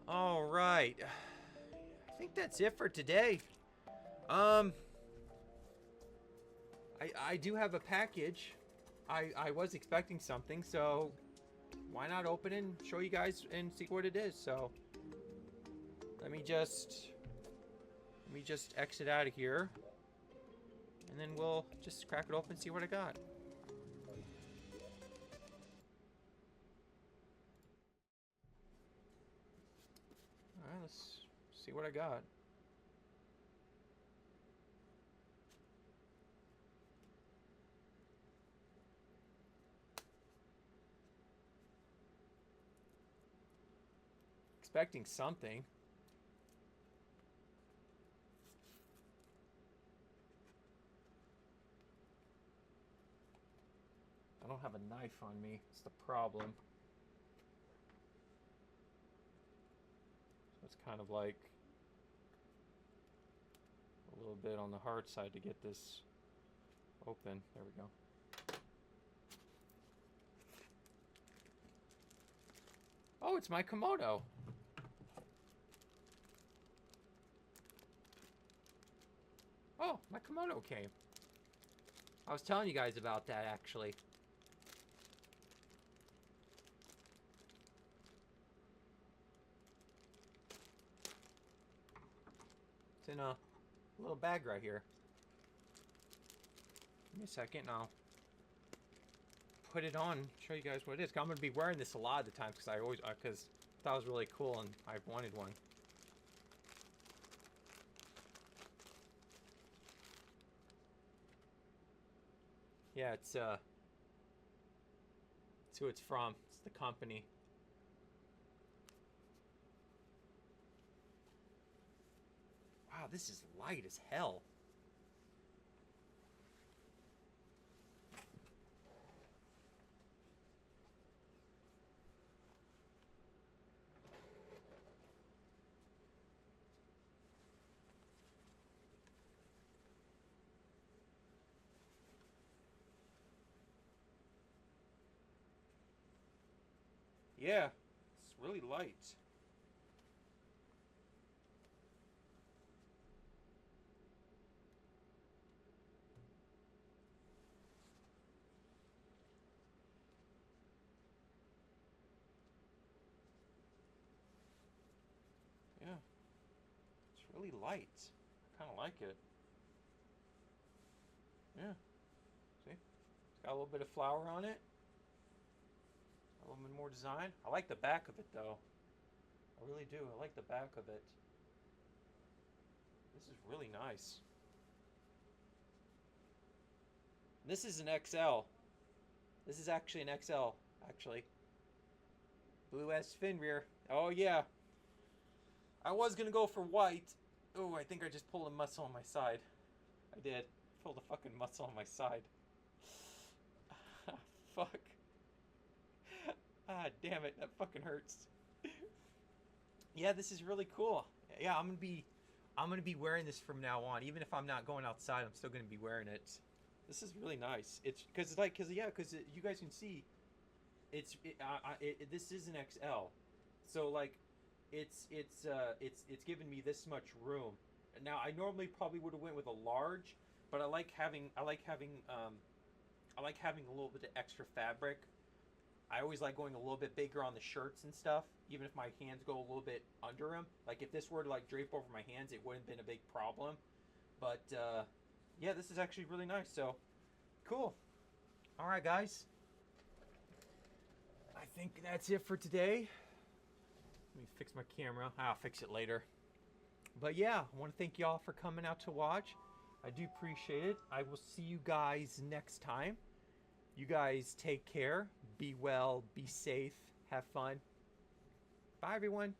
All right. I think that's it for today. Um, I do have a package. I was expecting something, so why not open it and show you guys and see what it is? So let me just exit out of here, and then we'll just crack it open and see what I got. All right, let's see what I got. Expecting something. I don't have a knife on me. It's the problem. So it's kind of like a little bit on the hard side to get this open. There we go. Oh, it's my Kimono. Oh, my kimono came. I was telling you guys about that, actually. It's in a little bag right here. Give me a second and I'll put it on, show you guys what it is. I'm going to be wearing this a lot of the times because I thought it was really cool and I wanted one. Yeah, it's who it's from. It's the company. Wow, this is light as hell. Yeah, it's really light. Yeah, it's really light. I kind of like it. Yeah, see? It's got a little bit of flour on it. A little bit more design. I like the back of it though. I really do. I like the back of it. This is really nice. This is an XL. This is actually an XL, actually. Blue S Fenrir. Oh yeah. I was gonna go for white. Oh, I think I just pulled a muscle on my side. I did. Pulled a fucking muscle on my side. Fuck. Ah, damn it. That fucking hurts. Yeah, this is really cool. Yeah, I'm gonna be wearing this from now on. Even if I'm not going outside, I'm still gonna be wearing it. This is really nice. It's because you guys can see this is an XL, so like it's given me this much room. Now I normally probably would have went with a large, but I like having a little bit of extra fabric. I always like going a little bit bigger on the shirts and stuff, even if my hands go a little bit under them. Like if this were to like drape over my hands, it wouldn't have been a big problem. But yeah, this is actually really nice. So cool. All right, guys. I think that's it for today. Let me fix my camera. I'll fix it later. But yeah, I want to thank y'all for coming out to watch. I do appreciate it. I will see you guys next time. You guys take care. Be well. Be safe. Have fun. Bye, everyone.